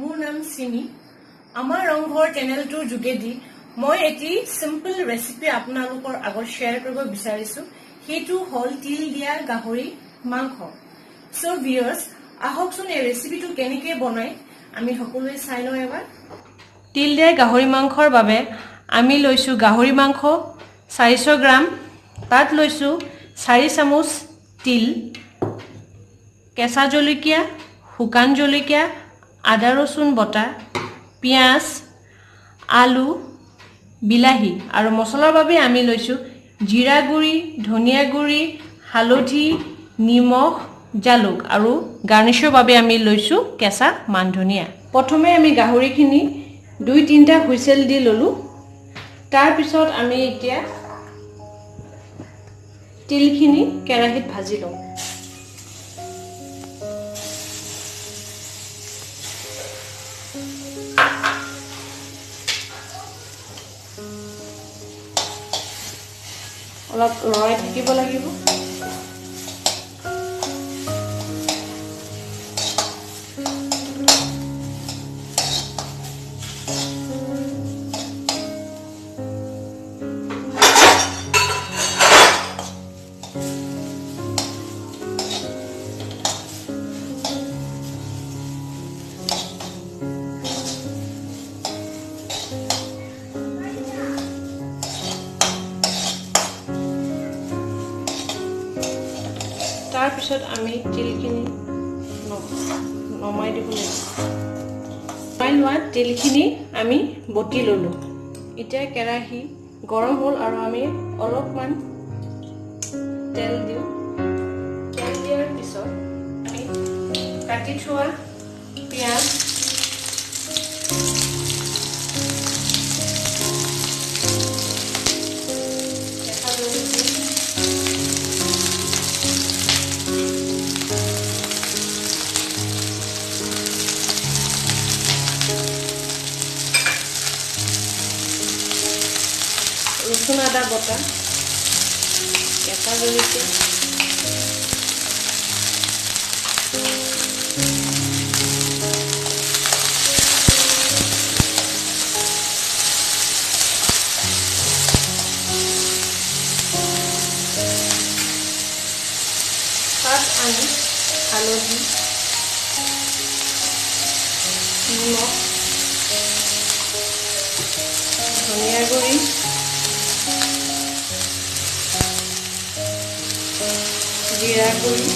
মোৰ নাম চিনি আমাৰ ৰংঘৰ চেনেলটোৰ যোগেদি মই এটি সিম্পল ৰেচিপি আপোনালোকৰ আগত শেয়াৰ কৰিব বিচাৰিছো হেতু হল তিল দিয়া গাহৰি মাংস সো ভিউয়াৰ্স আহকচোন এই ৰেচিপিটো কেনেকৈ বনাই আমি সকলোৱে চাই লওঁ এবাৰ তিল দিয়া গাহৰি মাংসৰ বাবে আমি লৈছো গাহৰি মাংস 400 গ্ৰাম তাত লৈছো 4 চামুচ তিল কেঁচা জলকীয়া শুকান জলকীয়া আদা ৰসুন বটা পিয়াজ আলু বিলাহী আৰু মছলাৰ বাবে আমি লৈছো জিৰা গুৰি ধনিয়া গুৰি হালধি নিমখ জালুক আৰু গাৰ্নিশৰ বাবে আমি লৈছো কেঁচা মান ধনিয়া প্ৰথমে আমি গাহৰিখিনি 2-3টা হুইসেল দি ললো তাৰ পিছত আমি এতিয়া তিলখিনি কেৰাহীত ভাজি লওঁ অলপ লৰাই থাকিব লাগিব তাৰ পিছত আমি তিলখিনি নমাই দিব লাগিব নমাই লোৱা তিলখিনি আমি বটি ললো এতিয়া কেৰাহী গৰম হ'ল আৰু আমি অলপমান তেল দিওঁ তেল দিয়াৰ পিছত আমি কাটি থোৱা পিয়াজ ৰসুন আদা বটা কেঁচা জলকীয়া তাত আমি হালধি নিমখ ধনিয়া গুৰি জিৰা গুৰি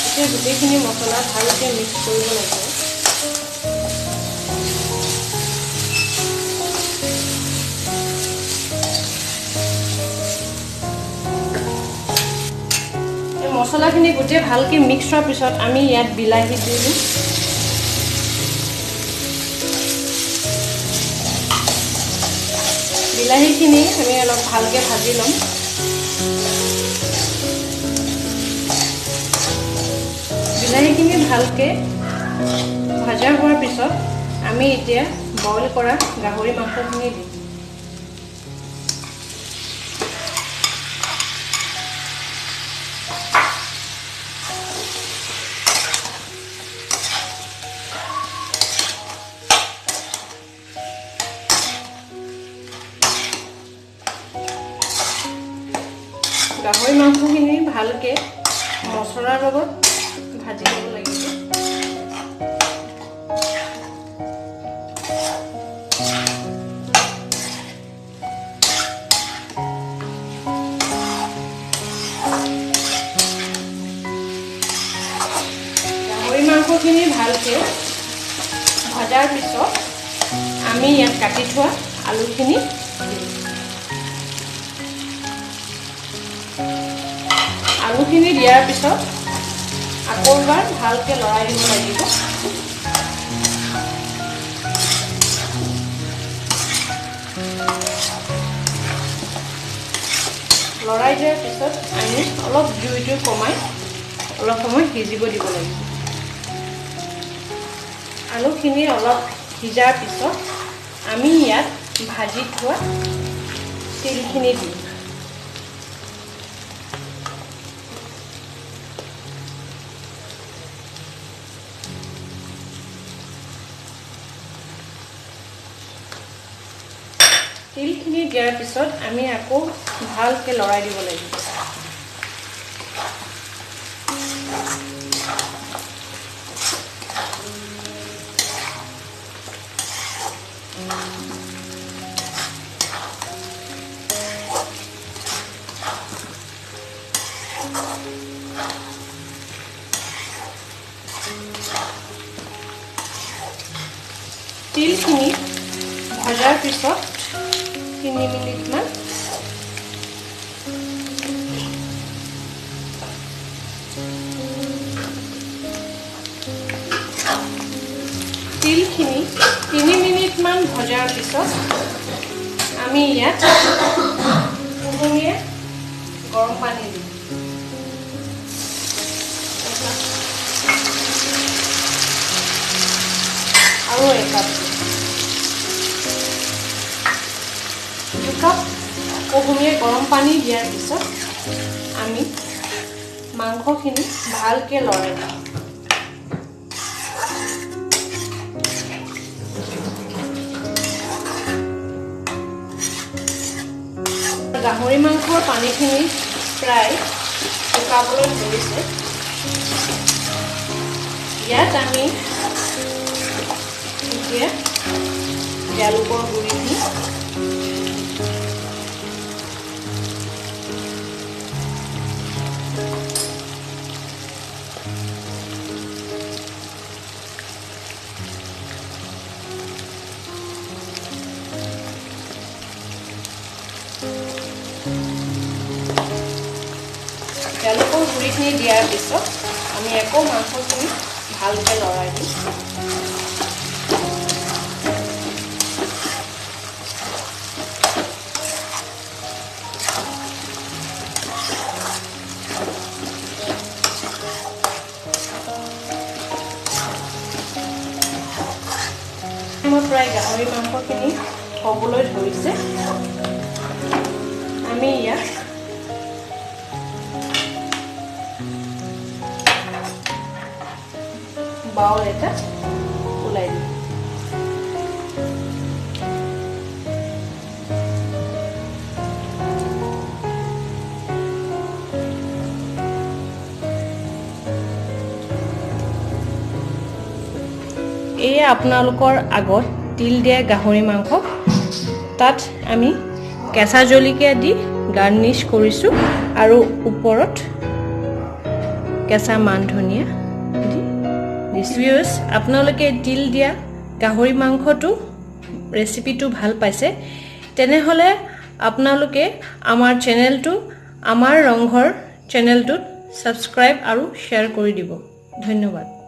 এতিয়া গোটেইখিনি মছলা ভালকৈ মিক্স কৰিব লাগিব এই মছলাখিনি গোটেই ভালকৈ মিক্স হোৱাৰ পিছত আমি ইয়াত বিলাহী দিলোঁ বিলাহীখিনি আমি অলপ ভালকৈ ভাজি ল'ম বিলাহীখিনি ভালকৈ ভাজা হোৱাৰ পিছত আমি এতিয়া বইল কৰা গাহৰি মাংসখিনি দিম গাহৰি মাংসখিনি ভালকৈ মছলাৰ লগত ভাজি ল'ব লাগিব গাহৰি মাংসখিনি ভালকৈ ভাজাৰ পিছত আমি ইয়াত কাটি থোৱা আলুখিনি আলুখিনি দিয়াৰ পিছত আকৌ এবাৰ ভালকৈ লৰাই দিব লাগিব লৰাই দিয়াৰ পিছত আমি অলপ জুইটো কমাই অলপ সময় সিজিব দিব লাগিব আলুখিনি অলপ সিজাৰ পিছত আমি ইয়াত ভাজি থোৱা তিলখিনি দিম তিলখিনি দিয়াৰ পিছত আমি আকৌ ভালকে লৰাই দিব লাগিব তিলখিনি ভাজাৰ পিছত 3 মিনিটমান তিলখিনি 3 মিনিটমান ভজাৰ পিছত আমি ইয়াত কুহুমীয়া গৰম পানী দিম আৰু একাপ কুহুমীয়া গৰম পানী দিয়াৰ পিছত আমি মাংসখিনি ভালকে লৰাই দিম গাহৰি মাংসৰ পানীখিনি প্ৰায় শুকাবলৈ ধৰিছে ইয়াত আমি এতিয়া জালুকৰ গুড়ি দি জালুকৰ গুড়িখিনি দিয়াৰ পিছত আমি আকৌ মাংসখিনি ভালকৈ লৰাই দিম প্ৰায় গাহৰি মাংসখিনি হ'বলৈ ধৰিছে আমি ইয়াত বাউল এটা ওলাই দিম এয়া আপোনালোকৰ আগত তিল দিয়া গাহৰি মাংস তাত আমি কেঁচা জলকীয়া দি গাৰ্নিছ কৰিছো আৰু ওপৰত কেঁচা মান ধনিয়া দি দিছো আপোনালোকে তিল দিয়া গাহৰি মাংসটো ৰেচিপিটো ভাল পাইছে তেনেহলে আপোনালোকে আমাৰ চেনেলটো আমাৰ ৰংঘৰ চেনেলটোত সাবস্ক্ৰাইব আৰু শ্বেয়াৰ কৰি দিব ধন্যবাদ